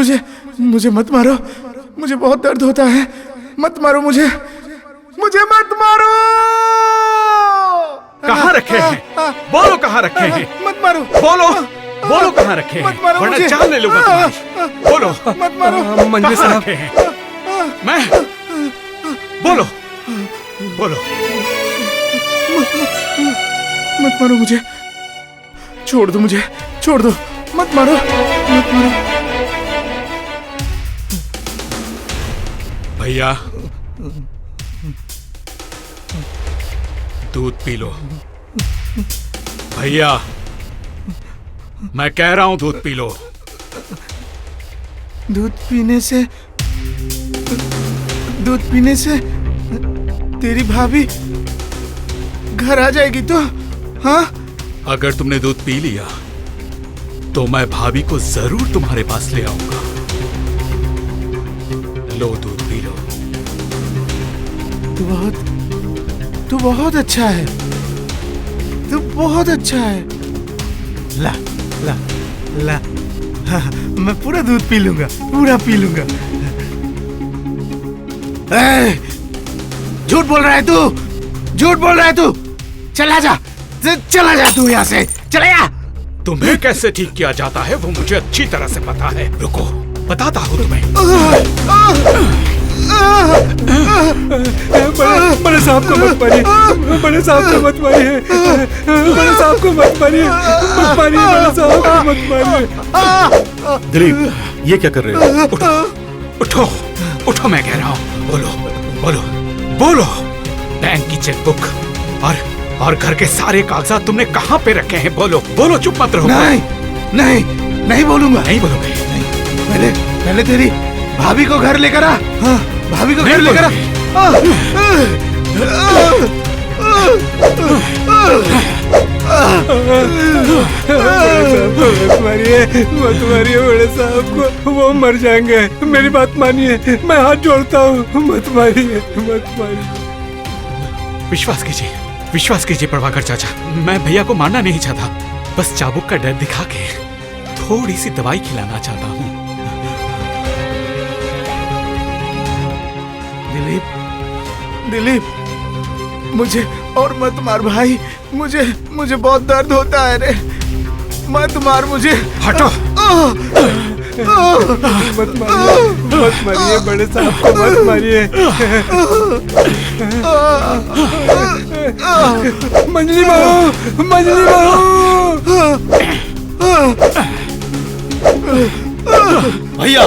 मुझे मुझे मत मारो, मुझे बहुत दर्द होता है। मत मारो मुझे, मुझे मत मारो। कहाँ रखे हैं? बोलो कहाँ रखे हैं? मत मारो। बोलो, बोलो कहाँ रखे हैं? मत मारो वरना मुझे। जान ले लूंगा तुम्हारी। बोलो, मत मारो। मंजू साहब रखे हैं? मैं बोलो, बोलो। मत मारो मुझे, छोड़ दो मुझे, छोड़ दो, मत मारो, मत मारो। भैया दूध पी लो। भैया मैं कह रहा हूं दूध पी लो। दूध पीने से तेरी भाभी घर आ जाएगी तो? हाँ, अगर तुमने दूध पी लिया तो मैं भाभी को जरूर तुम्हारे पास ले आऊंगा। लो दूध पी लो। तू बहुत अच्छा है, तू बहुत अच्छा है। ला ला ला, हाँ, मैं पूरा दूध पी लूंगा, पूरा पी लूंगा। झूठ बोल रहा है तू, झूठ बोल रहा है तू। चला जा, चला जा तू यहाँ से, चला जा। तुम्हें कैसे ठीक किया जाता है वो मुझे अच्छी तरह से पता है। रुको, बताता हूँ तुम्हें। बड़े साहब को मत मारिए, बड़े साहब को मत मारिए, बड़े साहब को मत मारिए, मत मारिए, बड़े साहब को मत मारिए। दिलीप, ये क्या कर रहे हो? उठो, उठो, उठो, मैं कह रहा हूँ। बोलो, बोलो, बोलो। बैंक की चेकबुक और घर के सारे कागजात तुमने कहाँ पे रखे हैं? बोलो, बोलो, चुप मत रहो। नहीं, नहीं, नहीं बोलूंगा। नहीं बोलोगे? नहीं। पहले तेरी भाभी को घर लेकर आ। हाँ, भाभी को घर लेकर आ। मत मारिए, मत मारिए बड़े साहब को, वो मर जाएंगे। मेरी बात मानिए, मैं हाथ जोड़ता हूँ। मत मारिए, मत मारिए। विश्वास कीजिए प्रभाकर चाचा, मैं भैया को मारना नहीं चाहता। बस चाबुक का डर दिखा के थोड़ी सी दवाई खिलाना चाहता हूँ। दिलीप, मुझे और मत मार भाई, मुझे बहुत दर्द होता है रे। मत मार मुझे। हटो। मत मारिए बड़े साहब को, मत मारिए। मंजली बहू, मंजली बहू। भैया,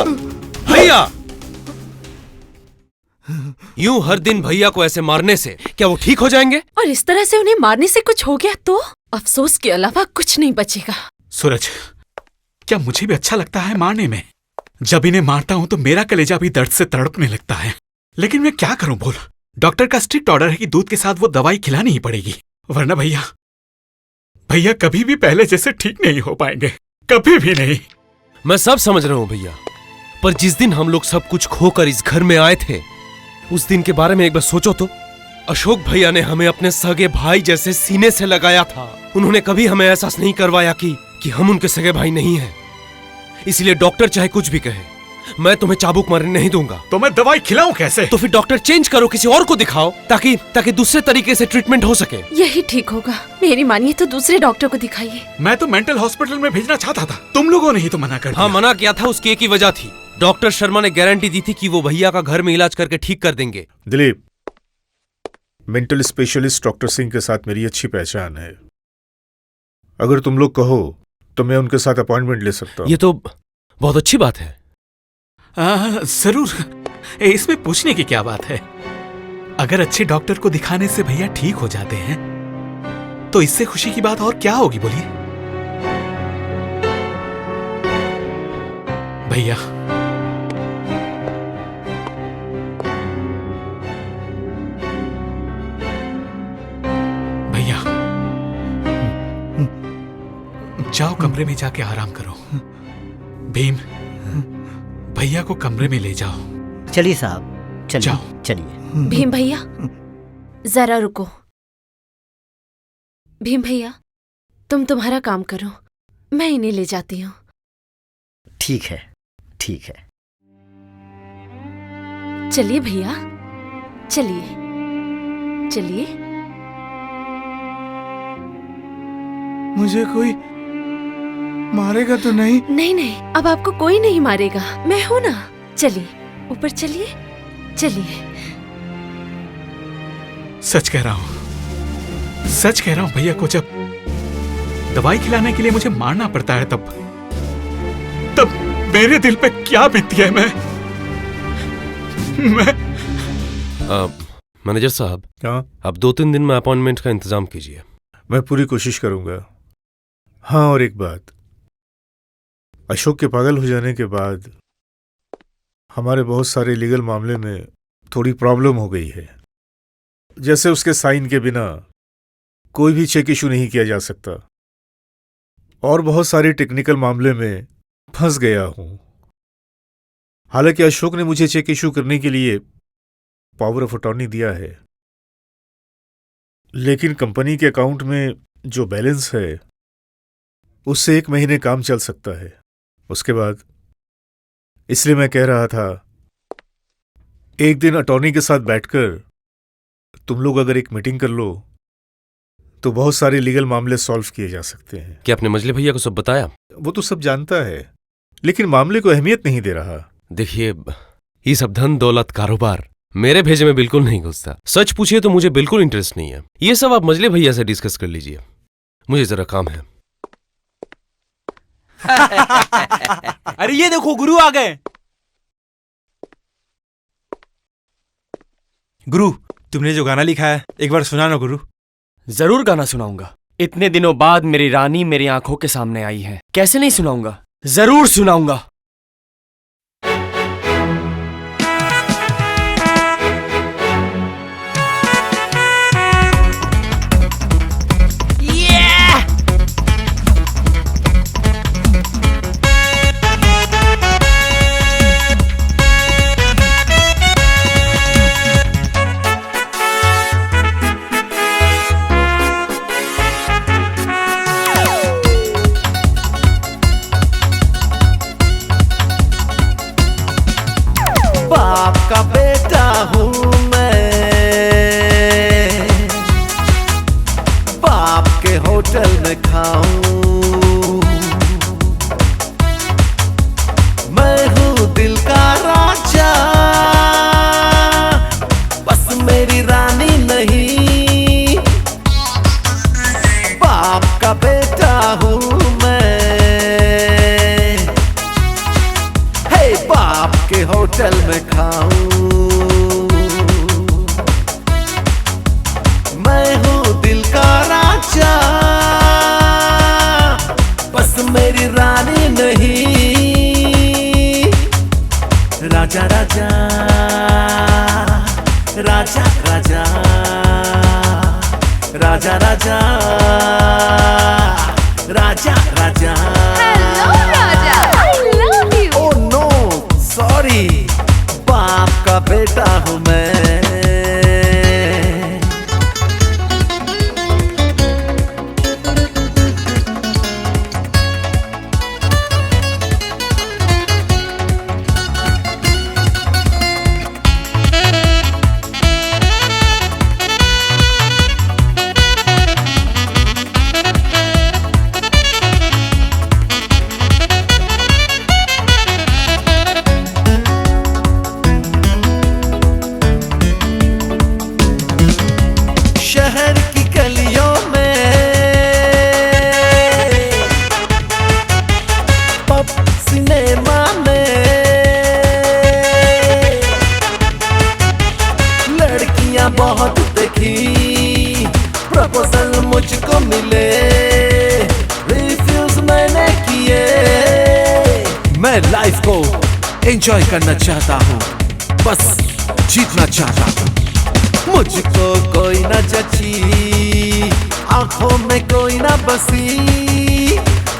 भैया, यूं हर दिन भैया को ऐसे मारने से क्या वो ठीक हो जाएंगे? और इस तरह से उन्हें मारने से कुछ हो गया तो अफसोस के अलावा कुछ नहीं बचेगा। सूरज, क्या मुझे भी अच्छा लगता है मारने में? जब इन्हें मारता हूं तो मेरा कलेजा भी दर्द से तड़पने लगता है। लेकिन मैं क्या करूं बोल? डॉक्टर का स्ट्रिक्ट ऑर्डर है कि दूध के साथ वो दवाई खिलानी ही पड़ेगी, वरना भैया कभी भी पहले जैसे ठीक नहीं हो पाएंगे, कभी भी नहीं। मैं सब समझ रहा हूं भैया, पर जिस दिन हम लोग सब कुछ खोकर इस घर में आए थे, उस दिन के बारे में एक बार सोचो तो। अशोक भैया ने हमें अपने सगे भाई जैसे सीने से लगाया था। उन्होंने कभी हमें एहसास नहीं करवाया कि हम उनके सगे भाई नहीं हैं। इसलिए डॉक्टर चाहे कुछ भी कहे, मैं तुम्हें चाबुक मारने नहीं दूंगा। तो मैं दवाई खिलाऊं कैसे? तो फिर डॉक्टर चेंज करो, किसी और को दिखाओ, ताकि दूसरे तरीके से ट्रीटमेंट हो सके। यही ठीक होगा। मेरी मानिए तो दूसरे डॉक्टर को दिखाइए। मैं तो मेंटल हॉस्पिटल में भेजना चाहता था, तुम लोगों ने ही तो मना कर दिया। हाँ, मना किया था, उसकी एक ही वजह थी। डॉक्टर शर्मा ने गारंटी दी थी कि वो भैया का घर में इलाज करके ठीक कर देंगे। Dilip, mental specialist doctor Singh के साथ मेरी अच्छी पहचान है। अगर तुम लोग कहो तो मैं उनके साथ अपॉइंटमेंट ले सकता हूँ। ये तो बहुत अच्छी बात है। जरूर, इसमें पूछने की क्या बात है? अगर अच्छे डॉक्टर को दिखाने से भैया ठीक हो जाते हैं तो इससे खुशी की बात और क्या होगी बोलिए? भैया, भैया जाओ कमरे में जाके आराम करो। भीम, भैया को कमरे में ले जाओ। चलिए साहब, चलिए। जाओ। चलिए। भीम भैया जरा रुको। भीम भैया तुम तुम्हारा काम करो, मैं इन्हें ले जाती हूँ। ठीक है, ठीक है। चलिए भैया, चलिए चलिए। मुझे कोई मारेगा तो नहीं? नहीं नहीं, अब आपको कोई नहीं मारेगा, मैं हूं ना। चलिए ऊपर चलिए, चलिए। सच कह रहा हूं, सच कह रहा हूं भैया को जब दवाई खिलाने के लिए मुझे मारना पड़ता है तब मेरे दिल पे क्या बीतती है। मैं मैनेजर साहब, हाँ, अब 2-3 दिन में अपॉइंटमेंट का इंतजाम कीजिए। मैं पूरी कोशिश करूंगा। हाँ, और एक बात, अशोक के पागल हो जाने के बाद हमारे बहुत सारे लीगल मामले में थोड़ी प्रॉब्लम हो गई है। जैसे उसके साइन के बिना कोई भी चेक इशू नहीं किया जा सकता, और बहुत सारे टेक्निकल मामले में फंस गया हूं। हालांकि अशोक ने मुझे चेक इशू करने के लिए पावर ऑफ अटॉर्नी दिया है, लेकिन कंपनी के अकाउंट में जो बैलेंस है उससे 1 महीने काम चल सकता है, उसके बाद। इसलिए मैं कह रहा था, एक दिन अटॉर्नी के साथ बैठकर तुम लोग अगर एक मीटिंग कर लो तो बहुत सारे लीगल मामले सॉल्व किए जा सकते हैं। क्या आपने मजले भैया को सब बताया? वो तो सब जानता है, लेकिन मामले को अहमियत नहीं दे रहा। देखिए, ये सब धन दौलत कारोबार मेरे भेजे में बिल्कुल नहीं घुसता। सच पूछिए तो मुझे बिल्कुल इंटरेस्ट नहीं है। ये सब आप मजले भैया से डिस्कस कर लीजिए, मुझे जरा काम है। अरे ये देखो, गुरु आ गए। गुरु, तुमने जो गाना लिखा है एक बार सुना ना गुरु। जरूर गाना सुनाऊंगा। इतने दिनों बाद मेरी रानी मेरी आंखों के सामने आई है, कैसे नहीं सुनाऊंगा, जरूर सुनाऊंगा। बाप का बेटा हूँ मैं, बाप के होटल में खाऊं। मैं हूँ दिल का राजा, बस मेरी रानी नहीं। बाप का बेटा हूँ मैं, हे बाप के होटल में खाऊं। मैं हूँ दिल का राजा, बस मेरी रानी नहीं। राजा राजा राजा राजा राजा राजा राजा राजा। Hello Raja, I love you. Oh no, sorry, बाप का बेटा हूँ मैं। शहर की गलियों में, पब सिनेमा में, लड़कियां बहुत देखी, प्रपोजल मुझको मिले, रिफ्यूज मैंने किए। मैं लाइफ को एंजॉय करना चाहता हूँ, बस जीतना चाहता हूँ। मुझको कोई न जची, आंखों में कोई न बसी।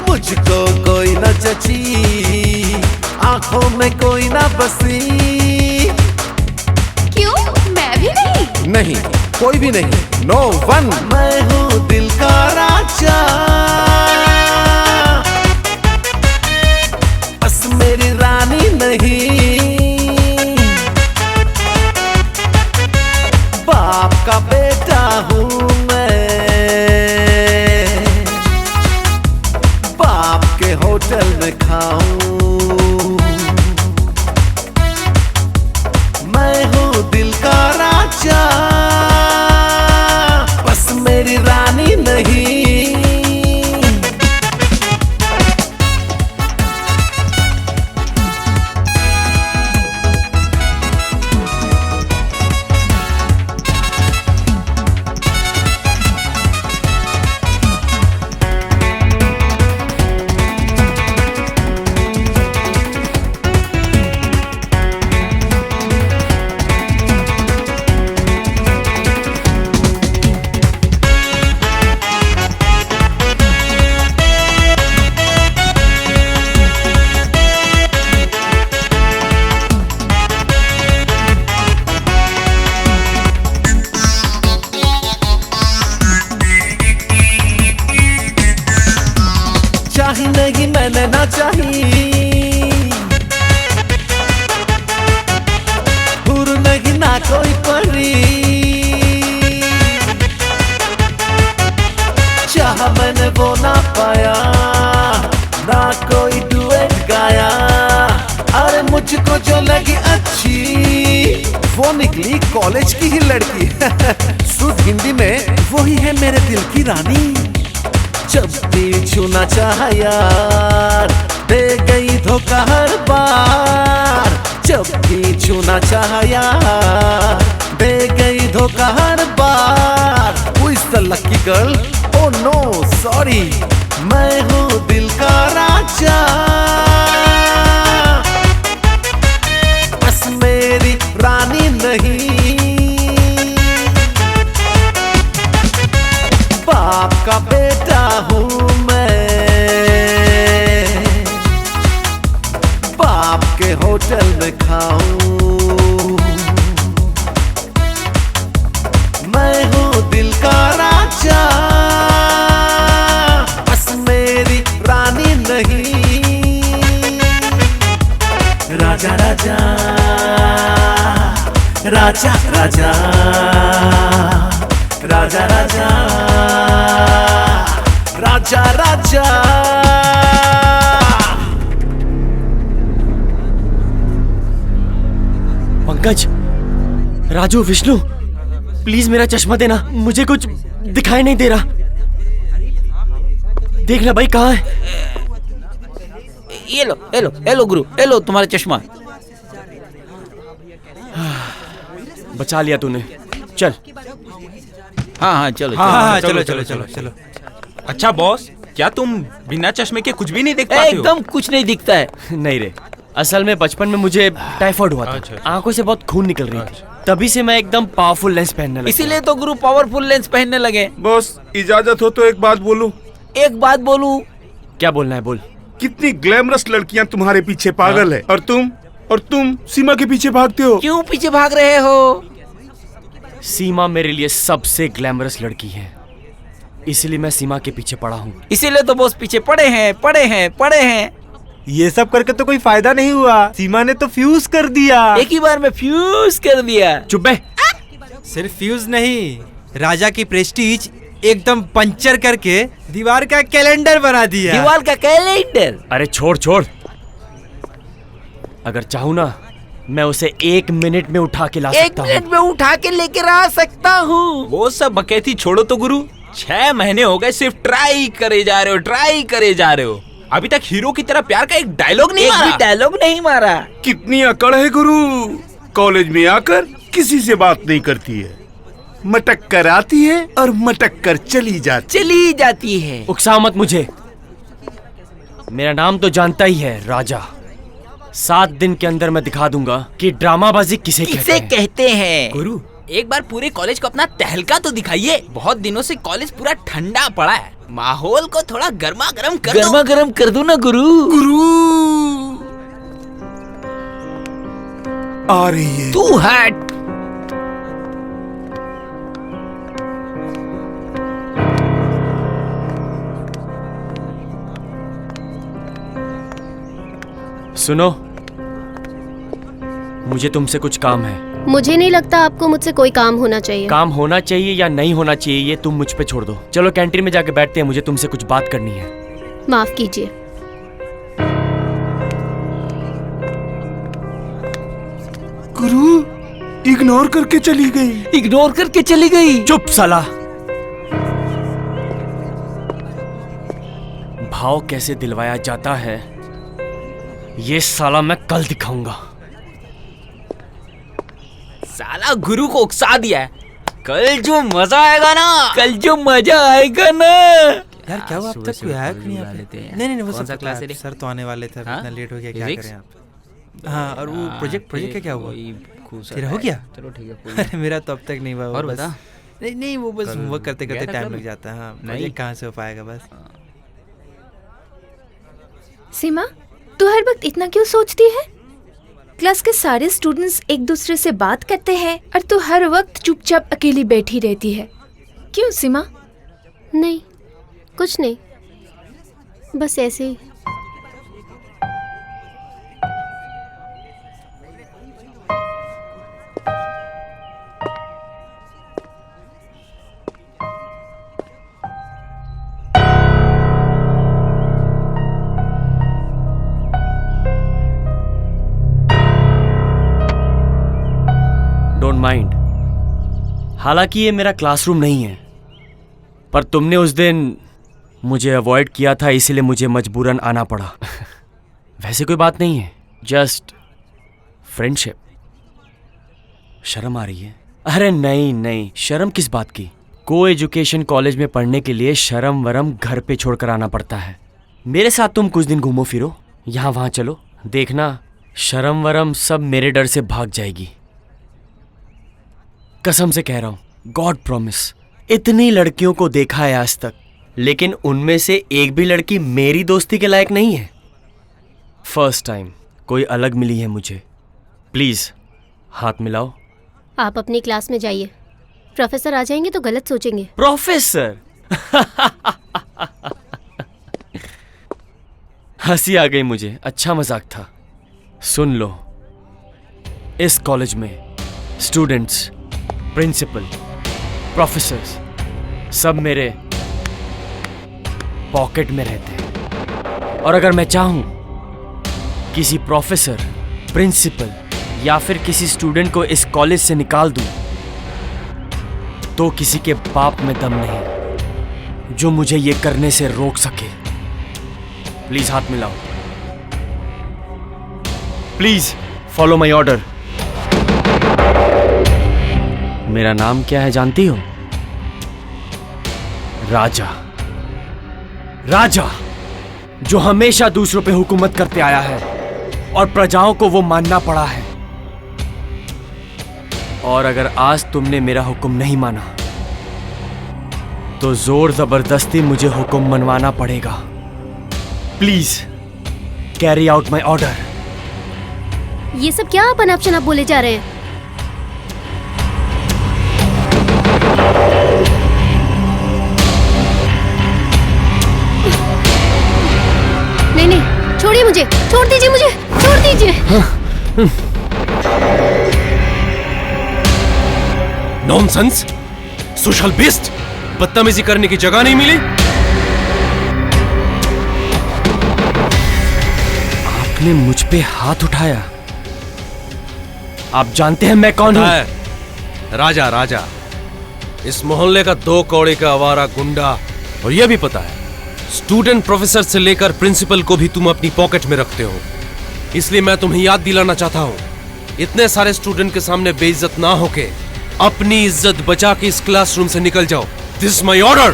मुझको कोई न जची, आंखों में कोई न बसी। क्यों, मैं भी नहीं? नहीं, कोई भी नहीं, नो वन। मैं हूँ दिल का राजा, बस मेरी रानी नहीं। रानी नहीं। चाही नहीं मैंने ना चाही, हुर नहीं ना कोई परी, चाह मैंने वो ना पाया, ना कोई डुएट गाया। अरे मुझको जो लगी अच्छी वो निकली कॉलेज की ही लड़की। शुद्ध हिंदी में वही है मेरे दिल की रानी। जब भी छूना चाहा यार दे गई धोखा हर बार। जब भी छूना चाहा यार दे गई धोखा हर बार। Who is the lucky girl? Oh no, sorry, मैं हूँ दिल का राजा। बस मेरी रानी नहीं। बाप का बेटा हूँ मैं, बाप के होटल में खाऊं। मैं हूँ दिल का राजा, बस मेरी रानी नहीं। राजा राजा राजा राजा राजा राजा राजा राजा। पंकज, राजू, विष्णु, प्लीज मेरा चश्मा देना, मुझे कुछ दिखाई नहीं दे रहा। देखना भाई कहाँ है। ये लो ये लो ये लो गुरु, ये लो तुम्हारा चश्मा। बचा लिया तूने, चल। हाँ हाँ चलो हाँ चलो चलो चलो चलो। अच्छा बॉस, क्या तुम बिना चश्मे के कुछ भी नहीं देख पाते हो? एकदम कुछ नहीं दिखता है। नहीं रे, असल में बचपन में मुझे टाइफाइड हुआ था। आंखों से बहुत खून निकल रही थी, तभी से मैं एकदम पावरफुल लेंस पहनने लगा। इसीलिए तो गुरु पावरफुल लेंस पहनने लगे। बॉस इजाजत हो तो एक बात बोलूं? एक बात बोलूं? क्या बोलना है बोल। कितनी ग्लैमरस लड़कियां तुम्हारे पीछे पागल है, और तुम सीमा के पीछे भागते हो। क्यों पीछे भाग रहे हो? सीमा मेरे लिए सबसे ग्लैमरस लड़की है, इसलिए मैं सीमा के पीछे पड़ा हूँ। इसीलिए तो बॉस पीछे पड़े हैं। ये सब करके तो कोई फायदा नहीं हुआ, सीमा ने तो फ्यूज कर दिया। एक ही बार में फ्यूज कर दिया। चुप बे। सिर्फ फ्यूज नहीं, राजा की प्रेस्टीज एकदम पंचर करके दीवार का कैलेंडर बना दिया। दीवार का कैलेंडर? अरे छोड़, अगर चाहूँ ना मैं उसे 1 मिनट में उठा के ला सकता हूँ। 1 मिनट में उठा के लेकर आ सकता हूँ। वो सब बकैती छोड़ो तो गुरु, 6 महीने हो गए सिर्फ ट्राई करे जा रहे हो। अभी तक हीरो की तरह प्यार का एक डायलॉग नहीं मारा। एक भी डायलॉग नहीं मारा। कितनी अकड़ है गुरु, कॉलेज में आकर किसी से बात नहीं करती है, मटक कर आती है और मटक कर चली जाती है। उकसा मत मुझे, मेरा नाम तो जानता ही है, राजा। 7 दिन के अंदर मैं दिखा दूंगा कि ड्रामाबाजी किसे कहते हैं। गुरु एक बार पूरे कॉलेज को अपना तहलका तो दिखाइए। बहुत दिनों से कॉलेज पूरा ठंडा पड़ा है, माहौल को थोड़ा गर्मा गर्म कर दो ना गुरु। आ रही है। तू हट। सुनो, मुझे तुमसे कुछ काम है। मुझे नहीं लगता आपको मुझसे कोई काम होना चाहिए। काम होना चाहिए या नहीं होना चाहिए ये तुम मुझ पे छोड़ दो। चलो कैंटीन में जाके बैठते हैं, मुझे तुमसे कुछ बात करनी है। माफ कीजिए। गुरु इग्नोर करके चली गई। चुप साला। भाव कैसे दिलवाया जाता है ये साला मैं कल दिखाऊंगा। साला गुरु को उकसा दिया है। कल जो मजा आएगा ना, यार क्या हुआ, अब तक कोई आया क्यों नहीं यहाँ पे? नहीं वो सब क्लास है, सर तो आने वाले थे, इतना लेट हो गया, क्या करें आप? हाँ, और वो प्रोजेक्ट का क्या हुआ? तेरा हो गया? चलो ठीक है। अरे मेरा तो अब तक नहीं हुआ। और बस बता। नहीं वो बस होमवर्क करते करते टाइम लग जाता है। हाँ, प्रोजेक्ट कहाँ से हो पाएगा बस। सीमा, तू हर वक्त इतना क्यों सोचती है? क्लास के सारे स्टूडेंट्स एक दूसरे से बात करते हैं और तू हर वक्त चुपचाप अकेली बैठी रहती है। क्यों सीमा? नहीं, कुछ नहीं, बस ऐसे ही। Don't mind. हालांकि ये मेरा क्लासरूम नहीं है, पर तुमने उस दिन मुझे अवॉइड किया था, इसीलिए मुझे मजबूरन आना पड़ा। वैसे कोई बात नहीं है, जस्ट फ्रेंडशिप। शर्म आ रही है? अरे नहीं, शर्म किस बात की? को एजुकेशन कॉलेज में पढ़ने के लिए शर्म वरम घर पे छोड़कर आना पड़ता है। मेरे साथ तुम कुछ दिन घूमो फिरो, यहाँ वहाँ चलो, देखना शर्म वरम सब मेरे डर से भाग जाएगी। कसम से कह रहा हूँ, गॉड प्रॉमिस। इतनी लड़कियों को देखा है आज तक, लेकिन उनमें से एक भी लड़की मेरी दोस्ती के लायक नहीं है। फर्स्ट टाइम कोई अलग मिली है मुझे। प्लीज हाथ मिलाओ। आप अपनी क्लास में जाइए, प्रोफेसर आ जाएंगे तो गलत सोचेंगे। प्रोफेसर? हंसी आ गई मुझे, अच्छा मजाक था। सुन लो, इस कॉलेज में स्टूडेंट्स, प्रिंसिपल, प्रोफेसर्स सब मेरे पॉकेट में रहते हैं। और अगर मैं चाहूं किसी प्रोफेसर, प्रिंसिपल या फिर किसी स्टूडेंट को इस कॉलेज से निकाल दूं, तो किसी के बाप में दम नहीं जो मुझे ये करने से रोक सके। प्लीज हाथ मिलाओ। Please follow my order. मेरा नाम क्या है जानती हो? राजा। राजा जो हमेशा दूसरों पे हुकूमत करते आया है और प्रजाओं को वो मानना पड़ा है। और अगर आज तुमने मेरा हुक्म नहीं माना तो जोर जबरदस्ती मुझे हुक्म मनवाना पड़ेगा। Please carry out my order. ये सब क्या आप अनाप शनाप बोले जा रहे हैं? नहीं, छोड़िए मुझे, छोड़ दीजिए मुझे, छोड़ दीजिए। नॉनसेंस, सोशल बेस्ट, बदतमीजी करने की जगह नहीं मिली। आपने मुझ पे हाथ उठाया। आप जानते हैं मैं कौन हूं? राजा, इस मोहल्ले का 2 कौड़े का आवारा गुंडा। और यह भी पता है, स्टूडेंट प्रोफेसर से लेकर प्रिंसिपल को भी तुम अपनी पॉकेट में रखते हो। इसलिए मैं तुम्हें याद दिलाना चाहता हूं, इतने सारे स्टूडेंट के सामने बेइज्जत ना होके अपनी इज्जत बचा के इस क्लासरूम से निकल जाओ। This is my order.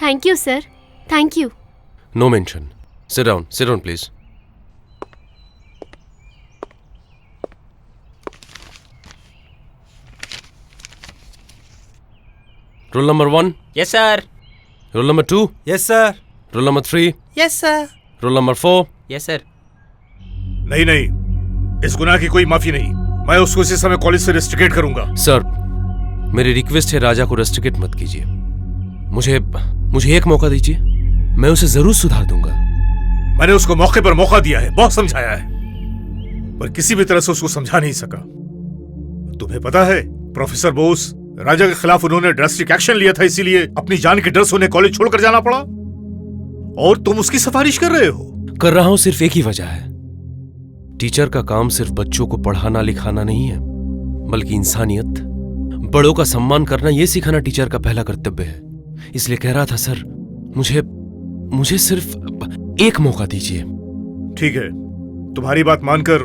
Thank you sir, thank you. No mention. Sit down please. Roll number 1। Yes sir. Roll number 2। Yes sir. Roll number 3। Yes sir. Roll number 4। Yes sir. नहीं, इस गुनाह की कोई माफी नहीं। मैं उसको इसी समय कॉलेज से रेस्ट्रिकेट करूंगा। सर, मेरी रिक्वेस्ट है, राजा को रेस्ट्रिकेट मत कीजिए। मुझे एक मौका दीजिए, मैं उसे जरूर सुधार दूंगा। मैंने उसको मौके पर मौका दिया है, बहुत समझाया है, पर किसी भी तरह से उसको समझा नहीं सका। तुम्हें पता है, प्रोफेसर बोस राजा के खिलाफ उन्होंने ड्रास्टिक एक्शन लिया था, इसीलिए अपनी जान के डर से उन्हें कॉलेज छोड़कर जाना पड़ा। और तुम उसकी सिफारिश कर रहे हो। कर रहा हूं, सिर्फ एक ही वजह है, टीचर का काम सिर्फ बच्चों को पढ़ाना लिखाना नहीं है, बल्कि इंसानियत, बड़ों का सम्मान करना ये सिखाना टीचर का पहला कर्तव्य है। इसलिए कह रहा था सर, मुझे सिर्फ एक मौका दीजिए। ठीक है, तुम्हारी बात मानकर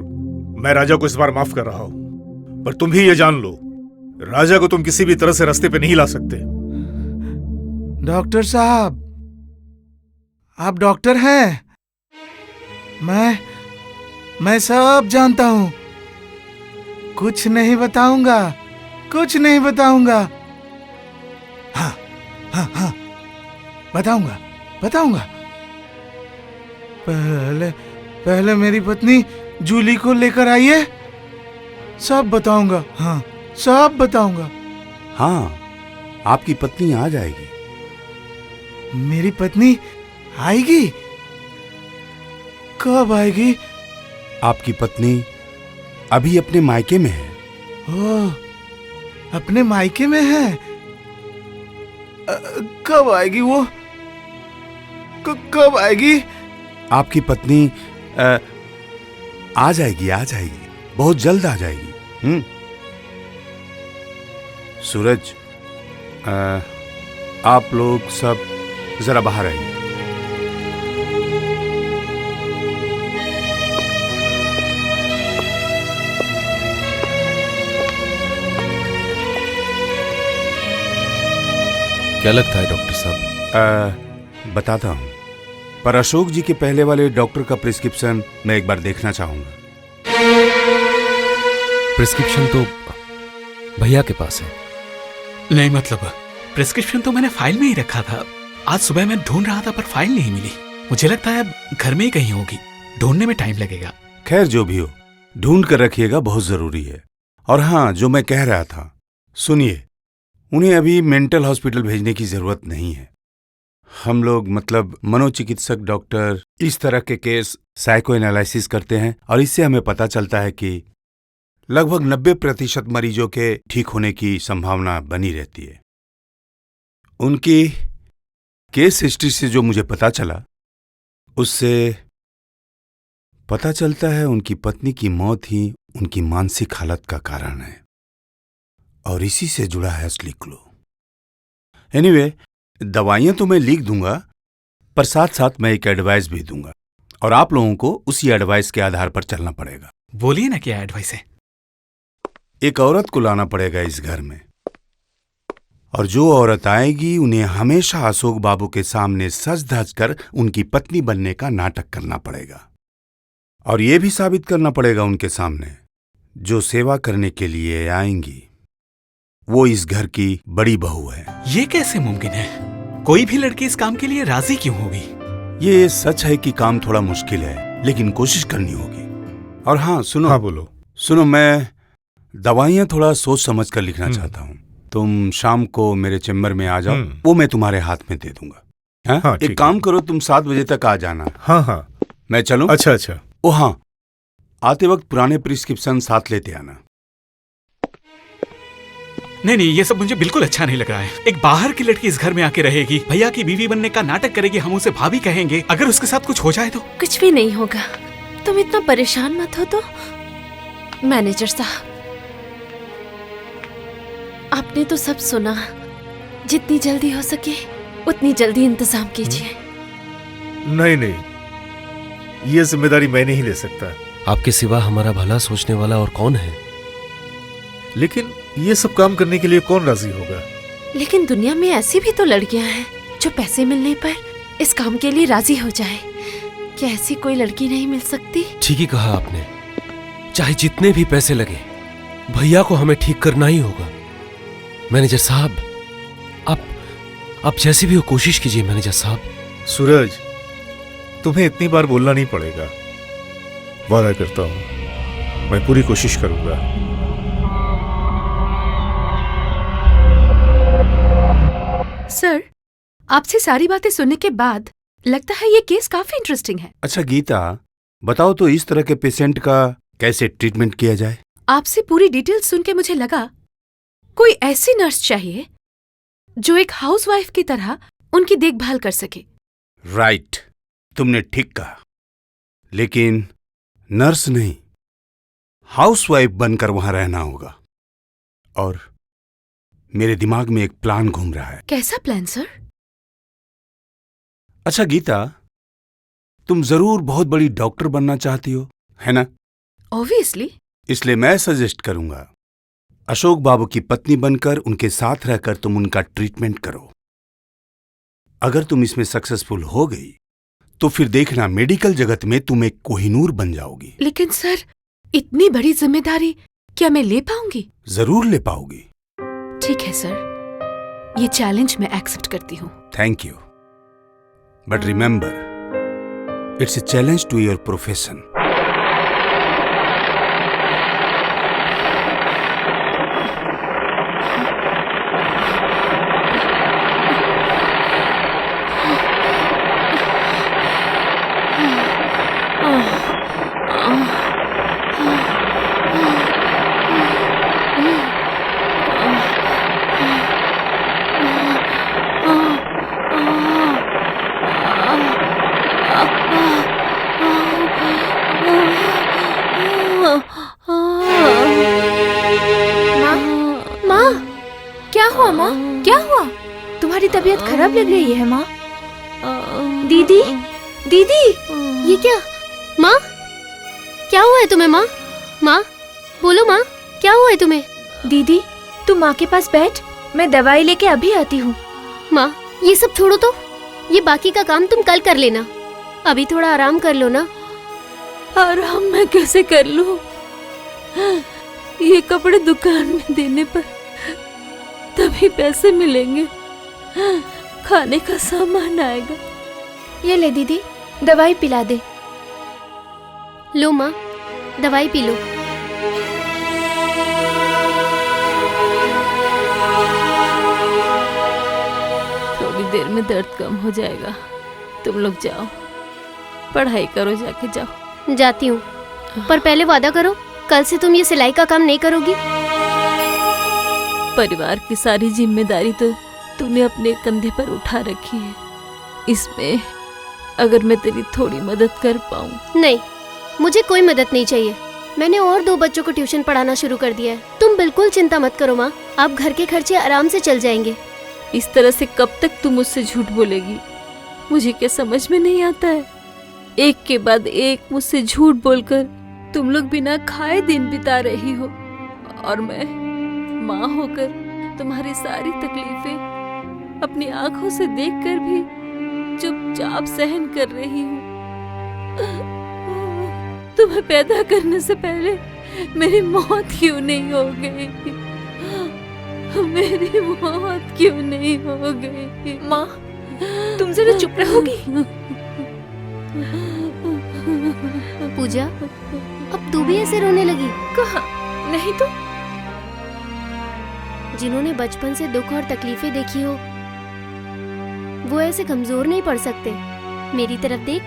मैं राजा को इस बार माफ कर रहा हूं, पर तुम भी ये जान लो, राजा को तुम किसी भी तरह से रास्ते पे नहीं ला सकते। डॉक्टर साहब, आप डॉक्टर हैं। मैं सब जानता हूं। कुछ नहीं बताऊंगा, कुछ नहीं बताऊंगा। हाँ हाँ हाँ, बताऊंगा। पहले मेरी पत्नी जूली को लेकर आइए, सब बताऊंगा। हाँ, सब बताऊंगा। हाँ, आपकी पत्नी आ जाएगी। मेरी पत्नी आएगी? कब आएगी? आपकी पत्नी अभी अपने मायके में है। ओह, अपने मायके में है? कब आएगी वो? कब आएगी? आपकी पत्नी आ जाएगी, बहुत जल्द आ जाएगी। सूरज, आप लोग सब जरा बाहर आइए। क्या लगता है डॉक्टर साहब? बताता हूं, पर अशोक जी के पहले वाले डॉक्टर का प्रिस्क्रिप्शन मैं एक बार देखना चाहूंगा। प्रिस्क्रिप्शन तो भैया के पास है। नहीं, मतलब प्रिस्क्रिप्शन तो मैंने फाइल में ही रखा था। आज सुबह मैं ढूंढ रहा था पर फाइल नहीं मिली। मुझे लगता है घर में ही कहीं होगी, ढूंढने में टाइम लगेगा। खैर जो भी हो, ढूंढ कर रखिएगा, बहुत जरूरी है। और हाँ, जो मैं कह रहा था, सुनिए, उन्हें अभी मेंटल हॉस्पिटल भेजने की जरूरत नहीं है। हम लोग, मतलब मनोचिकित्सक डॉक्टर, इस तरह के केस साइको एनालिसिस करते हैं और इससे हमें पता चलता है कि लगभग 90% मरीजों के ठीक होने की संभावना बनी रहती है। उनकी केस हिस्ट्री से जो मुझे पता चला, उससे पता चलता है उनकी पत्नी की मौत ही उनकी मानसिक हालत का कारण है और इसी से जुड़ा है असली क्लू। एनीवे, दवाइयां तो मैं लिख दूंगा, पर साथ साथ मैं एक एडवाइस भी दूंगा और आप लोगों को उसी एडवाइस के आधार पर चलना पड़ेगा। बोलिए ना, क्या एडवाइस है? एक औरत को लाना पड़ेगा इस घर में, और जो औरत आएगी उन्हें हमेशा अशोक बाबू के सामने सज धज कर उनकी पत्नी बनने का नाटक करना पड़ेगा और यह भी साबित करना पड़ेगा उनके सामने, जो सेवा करने के लिए आएंगी वो इस घर की बड़ी बहू है। ये कैसे मुमकिन है? कोई भी लड़की इस काम के लिए राजी क्यों होगी? ये सच है कि काम थोड़ा मुश्किल है, लेकिन कोशिश करनी होगी। और हाँ सुनो, हाँ बोलो। सुनो, मैं दवाइयां थोड़ा सोच समझ कर लिखना चाहता हूँ। तुम शाम को मेरे चेम्बर में आ जाओ, वो मैं तुम्हारे हाथ में दे दूंगा। हाँ, एक काम करो, तुम 7 बजे तक आ जाना। हाँ हाँ, मैं चलूं? अच्छा। ओ हाँ, आते वक्त पुराने प्रिस्क्रिप्शन साथ लेते आना। नहीं, ये सब मुझे बिल्कुल अच्छा नहीं लग रहा है। एक बाहर की लड़की इस घर में आके रहेगी, भैया की बीवी बनने का नाटक करेगी, हम उसे भाभी कहेंगे। अगर उसके साथ कुछ हो जाए तो? कुछ भी नहीं होगा, तुम इतना परेशान मत हो। तो मैनेजर साहब, आपने तो सब सुना। जितनी जल्दी हो सके उतनी जल्दी इंतजाम कीजिए। नहीं, ये जिम्मेदारी मैं नहीं ले सकता। आपके सिवा हमारा भला सोचने वाला और कौन है? लेकिन ये सब काम करने के लिए कौन राजी होगा? लेकिन दुनिया में ऐसी भी तो लड़कियां हैं जो पैसे मिलने पर इस काम के लिए राजी हो जाए। क्या ऐसी कोई लड़की नहीं मिल सकती? ठीक ही कहा आपने। चाहे जितने भी पैसे लगे, भैया को हमें ठीक करना ही होगा। मैनेजर साहब, आप जैसे भी हो कोशिश कीजिए। मैनेजर साहब। सूरज, तुम्हें इतनी बार बोलना नहीं पड़ेगा। वादा करता हूं, मैं पूरी कोशिश करूंगा। सर, आपसे सारी बातें सुनने के बाद लगता है ये केस काफी इंटरेस्टिंग है। अच्छा गीता, बताओ तो इस तरह के पेशेंट का कैसे ट्रीटमेंट किया जाए? आपसे पूरी डिटेल सुन के मुझे लगा कोई ऐसी नर्स चाहिए जो एक हाउसवाइफ की तरह उनकी देखभाल कर सके। राइट, तुमने ठीक कहा। लेकिन नर्स नहीं, हाउसवाइफ बनकर वहां रहना होगा। और मेरे दिमाग में एक प्लान घूम रहा है। कैसा प्लान सर? अच्छा गीता, तुम जरूर बहुत बड़ी डॉक्टर बनना चाहती हो, है ना? ऑब्वियसली। इसलिए मैं सजेस्ट करूंगा अशोक बाबू की पत्नी बनकर उनके साथ रहकर तुम उनका ट्रीटमेंट करो। अगर तुम इसमें सक्सेसफुल हो गई तो फिर देखना मेडिकल जगत में तुम एक कोहिनूर बन जाओगी। लेकिन सर, इतनी बड़ी जिम्मेदारी क्या मैं ले पाऊंगी? जरूर ले पाओगी। ठीक है सर, ये चैलेंज मैं एक्सेप्ट करती हूँ। Thank you, but remember, it's a challenge to your profession. तुम्हारी तबीयत खराब लग रही है माँ। दीदी, दीदी, ये क्या? माँ, क्या हुआ है तुम्हें? माँ, माँ, बोलो माँ, क्या हुआ है तुम्हें? दीदी, तुम माँ के पास बैठ, मैं दवाई लेके अभी आती हूँ। माँ, ये सब छोड़ो तो, ये बाकी का काम तुम कल कर लेना। अभी थोड़ा आराम कर लो ना। आराम मैं कैसे कर लूँ? ये कपड़े दुकान में देने पर तभी पैसे मिलेंगे, खाने का सामान आएगा। ये ले दीदी, दवाई पिला दे। लो माँ, दवाई पी लो। थोड़ी देर में दर्द कम हो जाएगा। तुम लोग जाओ, पढ़ाई करो, जाके जाओ। जाती हूँ, पर पहले वादा करो कल से तुम ये सिलाई का काम नहीं करोगी। परिवार की सारी जिम्मेदारी तो तूने अपने कंधे पर उठा रखी है, इसमें अगर मैं तेरी थोड़ी मदद कर पाऊँ। नहीं, मुझे कोई मदद नहीं चाहिए। मैंने और 2 बच्चों को ट्यूशन पढ़ाना शुरू कर दिया है। तुम बिल्कुल चिंता मत करो माँ, आप घर के खर्चे आराम से चल जाएंगे। इस तरह से कब तक तुम मुझसे झूठ बोलेगी? मुझे क्या समझ में नहीं आता है? एक के बाद एक मुझसे झूठ बोलकर तुम लोग बिना खाए दिन बिता रही हो, और मैं माँ होकर तुम्हारी सारी तकलीफें अपनी आंखों से देखकर भी चुपचाप सहन कर रही हूँ। तुम्हें पैदा करने से पहले मेरी मौत क्यों नहीं हो गई? मेरी मौत क्यों नहीं हो गई? माँ, तुम जरा चुप रहोगी? पूजा, अब तू भी ऐसे रोने लगी? कहाँ? नहीं तो। जिन्होंने बचपन से दुख और तकलीफें देखी हो, वो ऐसे कमजोर नहीं पड़ सकते। मेरी तरफ देख।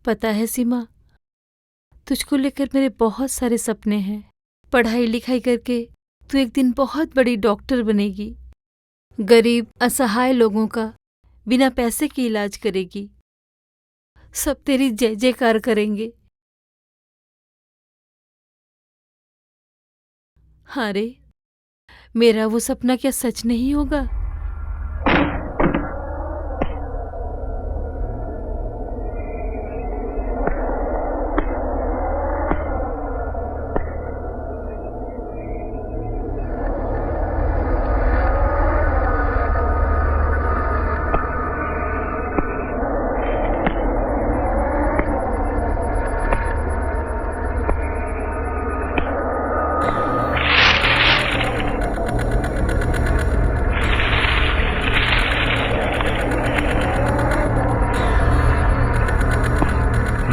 पता है सीमा, तुझको लेकर मेरे बहुत सारे सपने हैं। पढ़ाई लिखाई करके तू एक दिन बहुत बड़ी डॉक्टर बनेगी, गरीब असहाय लोगों का बिना पैसे के इलाज करेगी, सब तेरी जय जयकार करेंगे। हाँ रे, मेरा वो सपना क्या सच नहीं होगा?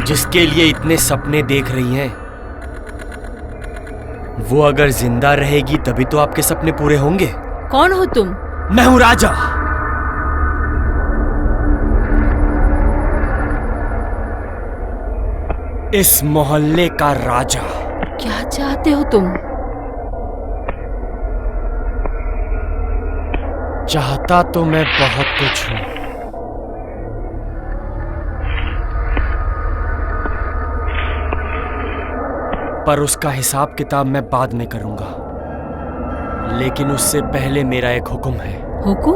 जिसके लिए इतने सपने देख रही हैं, वो अगर जिंदा रहेगी तभी तो आपके सपने पूरे होंगे। कौन हो तुम? मैं हूं राजा। इस मोहल्ले का राजा। क्या चाहते हो तुम? चाहता तो मैं बहुत कुछ हूं, पर उसका हिसाब किताब मैं बाद में करूंगा। लेकिन उससे पहले मेरा एक हुक्म है। हुक्म?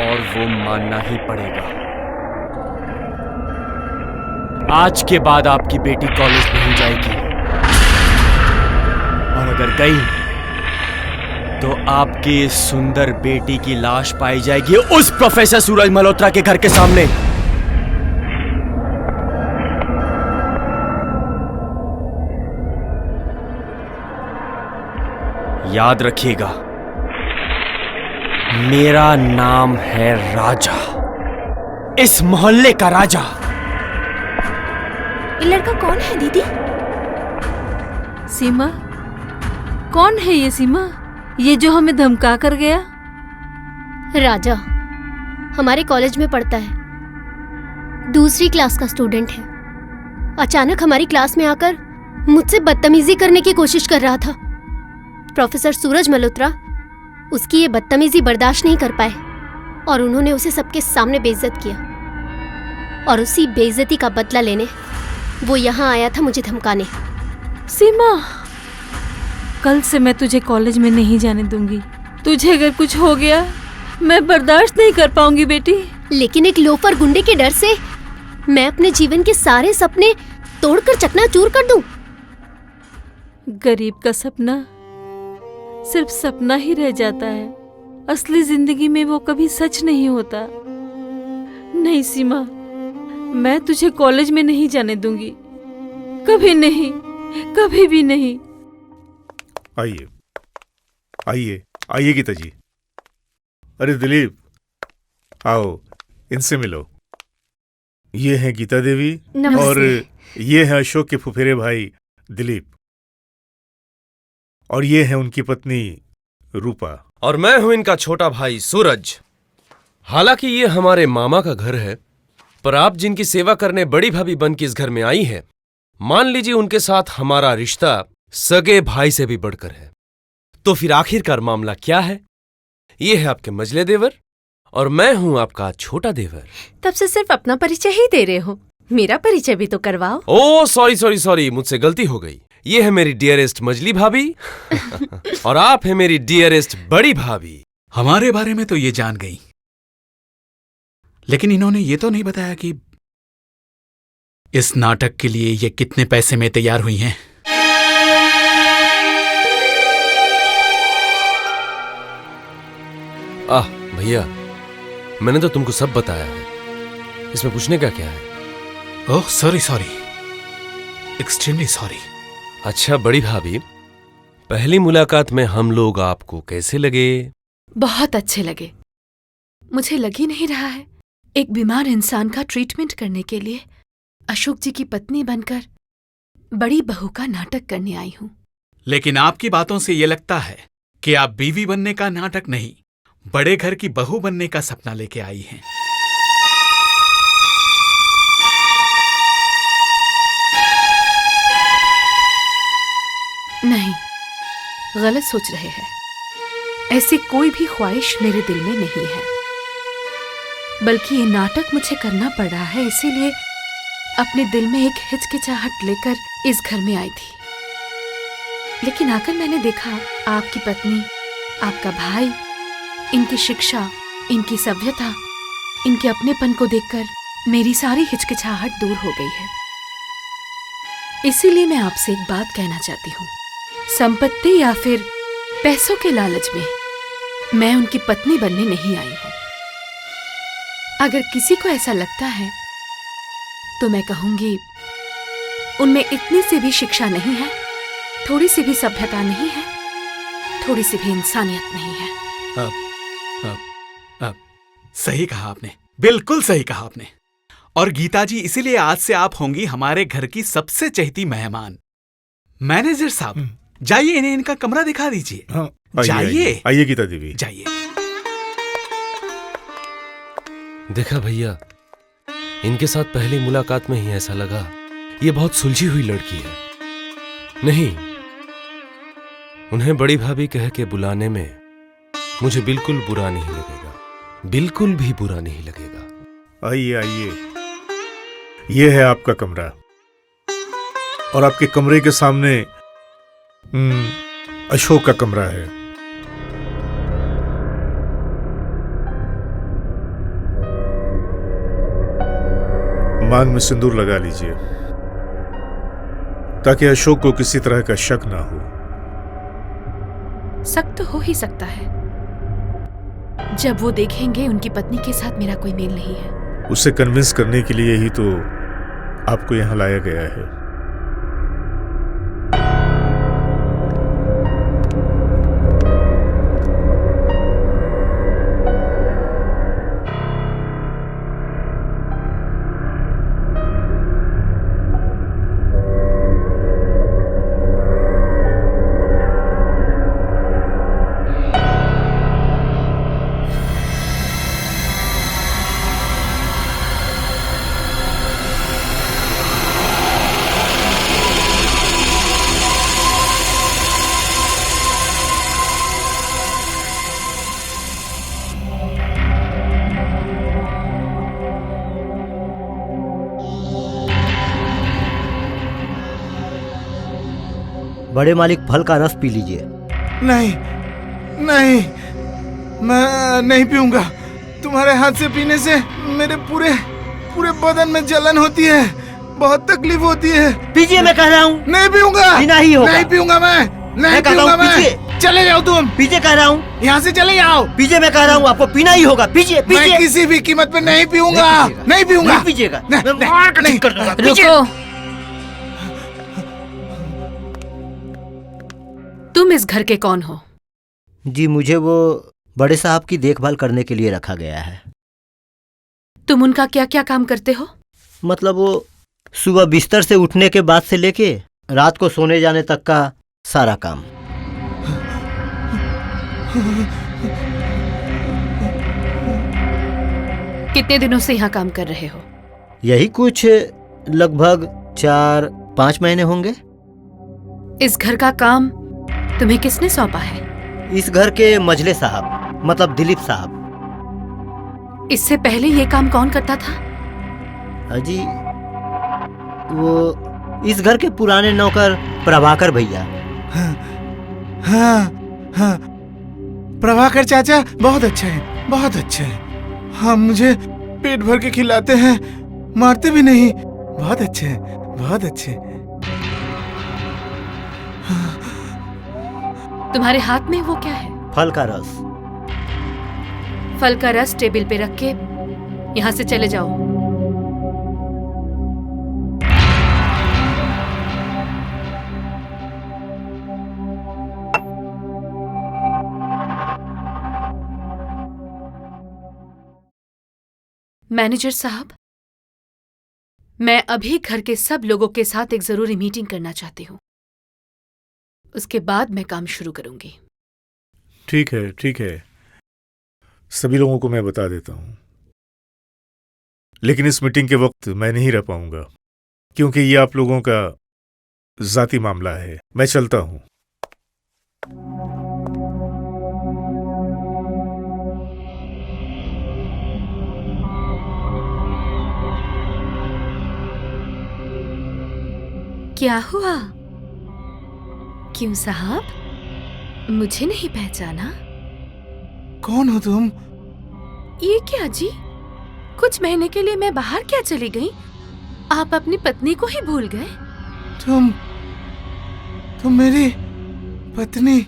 और वो मानना ही पड़ेगा। आज के बाद आपकी बेटी कॉलेज नहीं जाएगी, और अगर गई तो आपकी इस सुंदर बेटी की लाश पाई जाएगी उस प्रोफेसर सूरज मल्होत्रा के घर के सामने। याद रखिएगा, मेरा नाम है राजा, इस मोहल्ले का राजा। ये लड़का कौन है दीदी? सीमा? कौन है ये सीमा? ये जो हमें धमका कर गया? राजा हमारे कॉलेज में पढ़ता है, दूसरी क्लास का स्टूडेंट है। अचानक हमारी क्लास में आकर मुझसे बदतमीजी करने की कोशिश कर रहा था। प्रोफेसर सूरज मल्होत्रा उसकी ये बदतमीजी बर्दाश्त नहीं कर पाए और उन्होंने उसे सबके सामने बेइज्जत किया, और उसी बेइज्जती का बदला लेने वो यहाँ आया था मुझे धमकाने। सीमा, कल से मैं तुझे कॉलेज में नहीं जाने दूंगी। तुझे अगर कुछ हो गया मैं बर्दाश्त नहीं कर पाऊंगी बेटी। लेकिन एक लोफर गुंडे के डर से मैं अपने जीवन के सारे सपने तोड़कर चकनाचूर कर दूं? गरीब का सपना सिर्फ सपना ही रह जाता है, असली जिंदगी में वो कभी सच नहीं होता। नहीं सीमा, मैं तुझे कॉलेज में नहीं जाने दूंगी, कभी नहीं, कभी भी नहीं। आइए आइए आइए गीता जी। अरे दिलीप, आओ इनसे मिलो। ये हैं गीता देवी और ये हैं अशोक के फुफेरे भाई दिलीप, और ये है उनकी पत्नी रूपा। और मैं हूं इनका छोटा भाई सूरज। हालांकि ये हमारे मामा का घर है, पर आप जिनकी सेवा करने बड़ी भाभी बन के इस घर में आई हैं, मान लीजिए उनके साथ हमारा रिश्ता सगे भाई से भी बढ़कर है। तो फिर आखिरकार मामला क्या है? ये है आपके मजले देवर, और मैं हूं आपका छोटा देवर। तब से सिर्फ अपना परिचय ही दे रहे हो, मेरा परिचय भी तो करवाओ। ओ सॉरी सॉरी सॉरी, मुझसे गलती हो गई। ये है मेरी डियरेस्ट मजली भाभी और आप है मेरी डियरेस्ट बड़ी भाभी। हमारे बारे में तो ये जान गई, लेकिन इन्होंने ये तो नहीं बताया कि इस नाटक के लिए ये कितने पैसे में तैयार हुई हैं। भैया, मैंने तो तुमको सब बताया है, इसमें पूछने का क्या है? Oh sorry sorry, extremely sorry. अच्छा बड़ी भाभी, पहली मुलाकात में हम लोग आपको कैसे लगे? बहुत अच्छे लगे। मुझे लग ही नहीं रहा है एक बीमार इंसान का ट्रीटमेंट करने के लिए अशोक जी की पत्नी बनकर बड़ी बहू का नाटक करने आई हूं। लेकिन आपकी बातों से ये लगता है कि आप बीवी बनने का नाटक नहीं, बड़े घर की बहू बनने का सपना लेके आई हैं। नहीं, गलत सोच रहे हैं। ऐसी कोई भी ख्वाहिश मेरे दिल में नहीं है, बल्कि ये नाटक मुझे करना पड़ रहा है, इसीलिए अपने दिल में एक हिचकिचाहट लेकर इस घर में आई थी। लेकिन आकर मैंने देखा आपकी पत्नी, आपका भाई, इनकी शिक्षा, इनकी सभ्यता, इनके अपनेपन को देखकर मेरी सारी हिचकिचाहट दूर हो गई है। इसीलिए मैं आपसे एक बात कहना चाहती हूँ। संपत्ति या फिर पैसों के लालच में मैं उनकी पत्नी बनने नहीं आई हूँ। अगर किसी को ऐसा लगता है तो मैं कहूंगी उनमें इतनी सी भी शिक्षा नहीं है, थोड़ी सी भी सभ्यता नहीं है, थोड़ी सी भी इंसानियत नहीं है। सही कहा आपने, बिल्कुल सही कहा आपने। और गीता जी, इसीलिए आज से आप होंगी हमारे घर की सबसे चहेती मेहमान। मैनेजर साहब, जाइए इन्हें इनका कमरा दिखा दीजिए। हाँ, जाइए आइए गीता देवी, जाइए। देखा भैया, इनके साथ पहली मुलाकात में ही ऐसा लगा ये बहुत सुलझी हुई लड़की है। नहीं, उन्हें बड़ी भाभी कह के बुलाने में मुझे बिल्कुल बुरा नहीं लगेगा, बिल्कुल भी बुरा नहीं लगेगा। आइए आइए, ये है आपका कमरा और आपके कमरे के सामने अशोक का कमरा है। मांग में सिंदूर लगा लीजिए ताकि अशोक को किसी तरह का शक ना हो। शक तो हो ही सकता है जब वो देखेंगे उनकी पत्नी के साथ मेरा कोई मेल नहीं है। उसे कन्विंस करने के लिए ही तो आपको यहां लाया गया है। बड़े मालिक, फल का रस पी लीजिए। नहीं नहीं, मैं नहीं पीऊंगा। तुम्हारे हाथ से पीने से मेरे पूरे पूरे बदन में जलन होती है, बहुत तकलीफ होती है। पीजिए, मैं कह रहा हूँ। नहीं पीऊंगा, पीना ही होगा। नहीं पीऊंगा मैं पीऊंगा मैं। चले जाओ तुम, पीजिए कह रहा हूँ, यहाँ से चले जाओ। पीजिए, मैं कह रहा हूँ, आपको पीना ही होगा। पीजिए पीजिए। मैं किसी भी कीमत पे नहीं पीऊंगा, नहीं पीऊंगा। नहीं पीजिएगा, नहीं कर दूंगा। रुको, तुम इस घर के कौन हो? जी, मुझे वो बड़े साहब की देखभाल करने के लिए रखा गया है। तुम उनका क्या क्या काम करते हो? मतलब वो सुबह बिस्तर से उठने के बाद से लेके रात को सोने जाने तक का सारा काम। कितने दिनों से यहाँ काम कर रहे हो? यही कुछ लगभग 4-5 महीने होंगे। इस घर का काम तुम्हें किसने सौंपा है? इस घर के मजले साहब, मतलब दिलीप साहब। इससे पहले ये काम कौन करता था? अजी, वो इस घर के पुराने नौकर प्रभाकर भैया। हाँ हाँ, प्रभाकर चाचा बहुत अच्छे हैं, बहुत अच्छे हैं। हाँ, मुझे पेट भर के खिलाते हैं, मारते भी नहीं। बहुत अच्छे हैं, बहुत अच्छे। तुम्हारे हाथ में वो क्या है? फल का रस। फल का रस टेबल पे रख के यहाँ से चले जाओ। मैनेजर साहब, मैं अभी घर के सब लोगों के साथ एक जरूरी मीटिंग करना चाहती हूँ। उसके बाद मैं काम शुरू करूंगी। ठीक है, ठीक है। सभी लोगों को मैं बता देता हूं, लेकिन इस मीटिंग के वक्त मैं नहीं रह पाऊंगा क्योंकि ये आप लोगों का जाती मामला है। मैं चलता हूं। क्या हुआ? क्यों साहब, मुझे नहीं पहचाना? कौन हो तुम? ये क्या जी, कुछ महीने के लिए मैं बाहर क्या चली गई, आप अपनी पत्नी को ही भूल गए? तुम मेरी पत्नी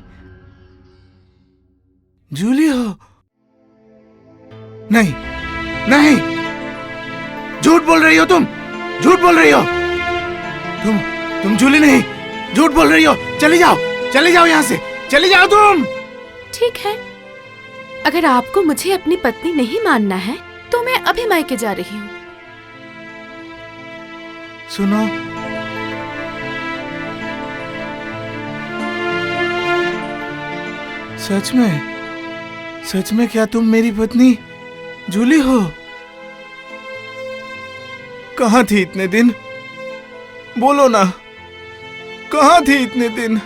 जूली हो? नहीं नहीं, झूठ बोल रही हो तुम, झूठ बोल रही हो तुम जूली नहीं, झूठ बोल रही हो। चली जाओ यहाँ से, चली जाओ तुम। ठीक है, अगर आपको मुझे अपनी पत्नी नहीं मानना है तो मैं अभी मायके जा रही हूँ। सुनो, सच में क्या तुम मेरी पत्नी जूली हो? कहाँ थी इतने दिन? बोलो ना, कहाँ थी इतने दिन?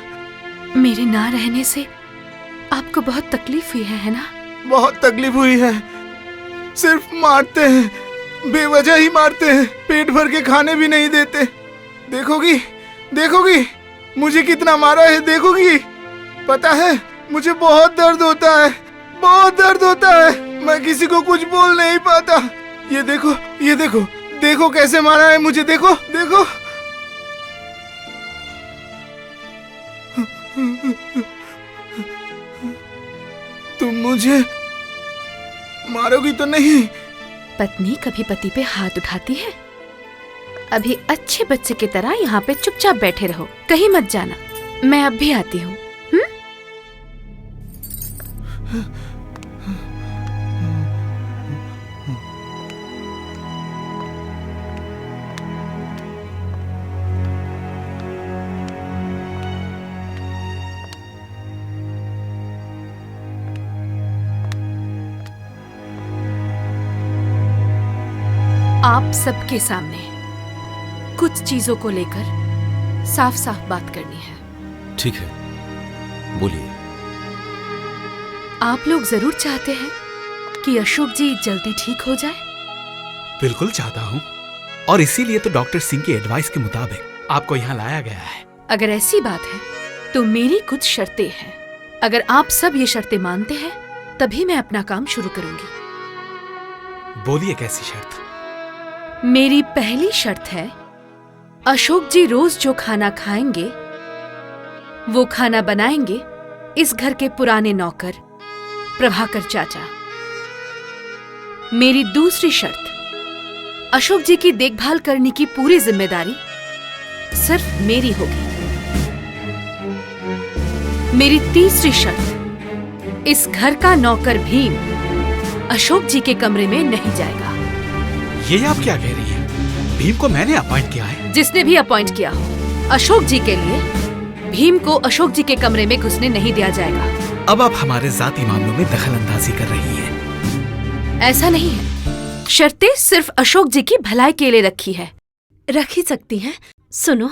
मेरे ना रहने से आपको बहुत तकलीफ हुई है ना? बहुत तकलीफ हुई है। सिर्फ मारते हैं, बेवजह ही मारते हैं, पेट भर के खाने भी नहीं देते। देखोगी मुझे कितना मारा है, देखोगी? पता है मुझे बहुत दर्द होता है, बहुत दर्द होता है। मैं किसी को कुछ बोल नहीं पाता। ये देखो कैसे मारा है मुझे, देखो। तुम मुझे मारोगी तो नहीं? पत्नी कभी पति पे हाथ उठाती है? अभी अच्छे बच्चे की तरह यहाँ पे चुपचाप बैठे रहो, कहीं मत जाना। मैं अब भी आती हूँ। आप सबके सामने कुछ चीजों को लेकर साफ साफ बात करनी है। ठीक है, बोलिए। आप लोग जरूर चाहते हैं कि अशोक जी जल्दी ठीक हो जाए? बिल्कुल चाहता हूँ, और इसीलिए तो डॉक्टर सिंह की एडवाइस के मुताबिक आपको यहाँ लाया गया है। अगर ऐसी बात है तो मेरी कुछ शर्तें हैं। अगर आप सब ये शर्तें मानते हैं तभी मैं अपना काम शुरू करूंगी। बोलिए, कैसी शर्त? मेरी पहली शर्त है, अशोक जी रोज जो खाना खाएंगे वो खाना बनाएंगे इस घर के पुराने नौकर प्रभाकर चाचा। मेरी दूसरी शर्त, अशोक जी की देखभाल करने की पूरी जिम्मेदारी सिर्फ मेरी होगी। मेरी तीसरी शर्त, इस घर का नौकर भीम अशोक जी के कमरे में नहीं जाएगा। ये आप क्या कह रही हैं? भीम को मैंने अपॉइंट किया है। जिसने भी अपॉइंट किया हो, अशोक जी के लिए भीम को अशोक जी के कमरे में घुसने नहीं दिया जाएगा। अब आप हमारे जाती मामलों में दखल अंदाजी कर रही हैं। ऐसा नहीं है, शर्तें सिर्फ अशोक जी की भलाई के लिए रखी है। रख ही सकती हैं। सुनो,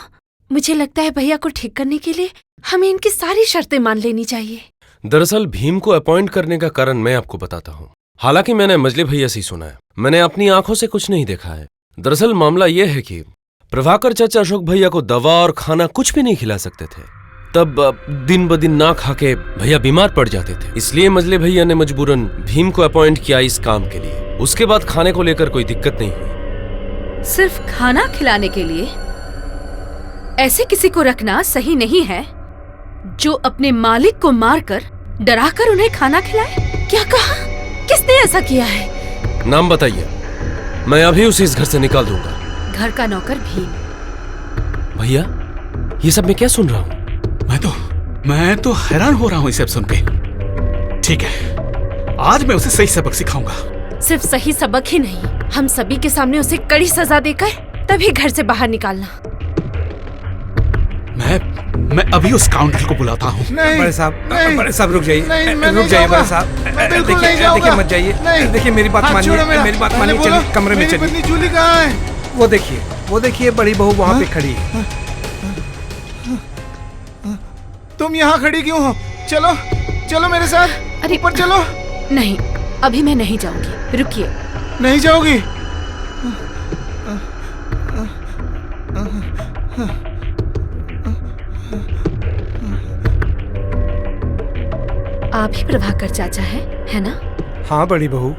मुझे लगता है भैया को ठीक करने के लिए हमें इनकी सारी शर्तें मान लेनी चाहिए। दरअसल भीम को अपॉइंट करने का कारण मैं आपको बताता हूँ। हालांकि मैंने मजले भैया से ही सुना है, मैंने अपनी आंखों से कुछ नहीं देखा है। दरअसल मामला यह है कि प्रभाकर चाचा अशोक भैया को दवा और खाना कुछ भी नहीं खिला सकते थे। तब दिन ब दिन ना खा के भैया बीमार पड़ जाते थे, इसलिए मजले भैया ने मजबूरन भीम को अपॉइंट किया इस काम के लिए। उसके बाद खाने को लेकर कोई दिक्कत नहीं हुई। सिर्फ खाना खिलाने के लिए ऐसे किसी को रखना सही नहीं है जो अपने मालिक को मारकर डराकर उन्हें खाना खिलाए। क्या कहा? किसने ऐसा किया है? नाम बताइए, मैं अभी उसे इस घर से निकाल दूंगा। घर का नौकर भीम। भैया, ये सब मैं क्या सुन रहा हूँ? मैं तो हैरान हो रहा हूँ इसे सब सुन के। ठीक है, आज मैं उसे सही सबक सिखाऊंगा। सिर्फ सही सबक ही नहीं, हम सभी के सामने उसे कड़ी सजा देकर तभी घर से बाहर निकालना। मैं अभी उस काउंटर को बुलाता हूँ। नहीं बड़े साहब, नहीं, बड़े साहब रुक जाइए, नहीं, मैं रुक नहीं जाइए जाऊंगा। बड़े साहब, मैं बिल्कुल नहीं देखिए जाऊंगा। देखिए मत जाइए, नहीं। देखिए मेरी बात हाथ मानिए, छोड़ो मेरा। मेरी बात मैंने मानिए, बोला, चलिए कमरे में मेरी चलिए। पत्नी जूली कहाँ है? वो देखिए बड़ी बहू वहाँ पे खड़ी है। तुम यहाँ खड़ी क्यों हो? चलो चलो मेरे साथ, अरे ऊपर चलो। नहीं, अभी मैं नहीं जाऊंगी, रुकिए। नहीं जाओगी? आप ही प्रभाकर चाचा है ना? हाँ बड़ी बहू।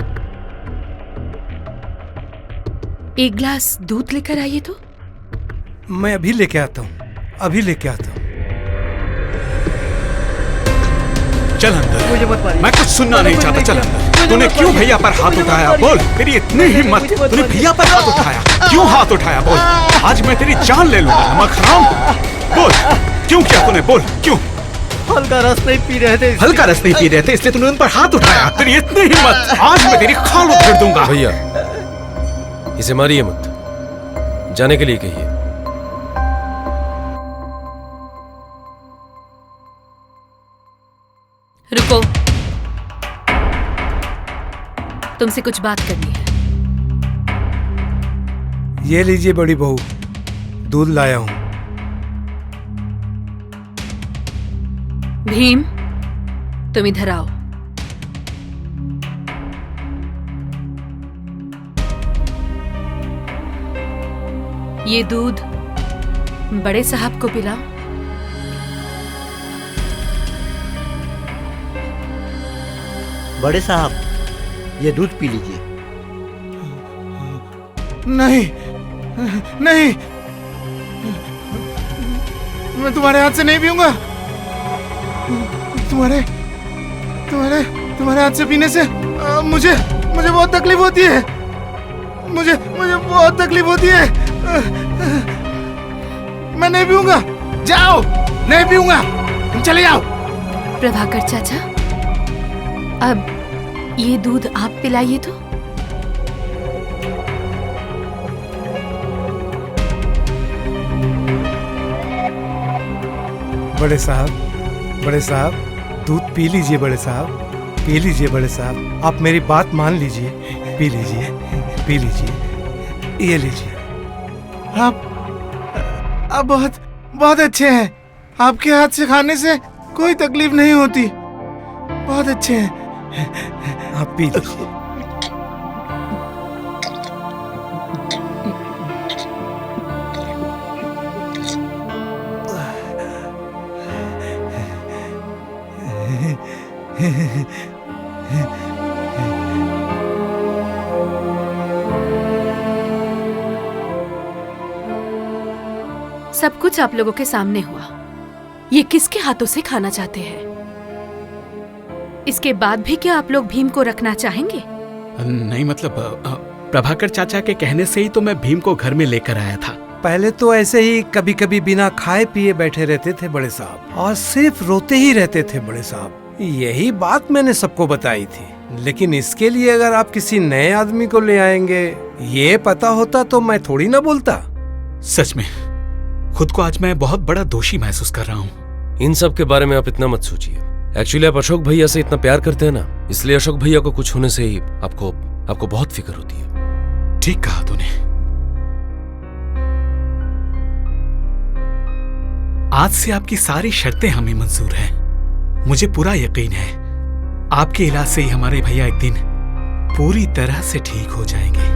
एक ग्लास दूध लेकर आइए तो। मैं अभी लेके आता हूँ, अभी लेके आता हूँ। चल अंदर, मुझे मत मारिए। मैं कुछ सुनना नहीं चाहता। चल अंदर। तूने क्यों भैया पर हाथ उठाया? बोल, तेरी इतनी हिम्मत, तूने भैया पर हाथ उठाया? क्यों हाथ उठाया? बोल, आज मैं तेरी जान ले लूंगा। नमक हराम, बोल क्यों किया तूने? बोल क्यों? हल्का रस नहीं पी रहे थे। हल्का रस नहीं पी रहे थे इसलिए तूने उन पर हाथ उठाया? तेरी इतनी हिम्मत, आज मैं तेरी खाल उधेड़ दूंगा। भैया इसे मारिए मत, जाने के लिए कहिए। रुको, तुमसे कुछ बात करनी है। ये लीजिए बड़ी बहू, दूध लाया हूँ। भीम, तुम इधर आओ। ये दूध बड़े साहब को पिलाओ। बड़े साहब, ये दूध पी लीजिए। नहीं नहीं, मैं तुम्हारे हाथ से नहीं पीऊंगा। तुम्हारे तुम्हारे तुम्हारे हाथ से पीने से मुझे मुझे बहुत तकलीफ होती है। मुझे मुझे बहुत तकलीफ होती है। मैं नहीं पीऊंगा। जाओ, नहीं पीऊंगा, तुम चले जाओ। प्रभाकर चाचा, अब ये दूध आप पिलाइए तो। बड़े साहब दूध पी लीजिए। बड़े साहब पी लीजिए। बड़े साहब आप मेरी बात मान लीजिए, पी लीजिए, पी लीजिए, ये लीजिए। आप बहुत बहुत अच्छे हैं। आपके हाथ से खाने से कोई तकलीफ नहीं होती। बहुत अच्छे हैं। आप पी लीजिए। सब कुछ आप लोगों के सामने हुआ। ये किसके हाथों से खाना चाहते हैं? इसके बाद भी क्या आप लोग भीम को रखना चाहेंगे? नहीं मतलब प्रभाकर चाचा के कहने से ही तो मैं भीम को घर में लेकर आया था। पहले तो ऐसे ही कभी कभी बिना खाए पिए बैठे रहते थे बड़े साहब, और सिर्फ रोते ही रहते थे बड़े साहब। यही बात मैंने सबको बताई थी। लेकिन इसके लिए अगर आप किसी नए आदमी को ले आएंगे, ये पता होता तो मैं थोड़ी ना बोलता। सच में खुद को आज मैं बहुत बड़ा दोषी महसूस कर रहा हूँ। इन सब के बारे में आप इतना मत सोचिए। एक्चुअली आप अशोक भैया से इतना प्यार करते हैं ना, इसलिए अशोक भैया को कुछ होने से ही आपको बहुत फिक्र होती है। ठीक कहा तूने। आज से आपकी सारी शर्तें हमें मंजूर हैं। मुझे पूरा यकीन है आपके इलाज से ही हमारे भैया एक दिन पूरी तरह से ठीक हो जाएंगे।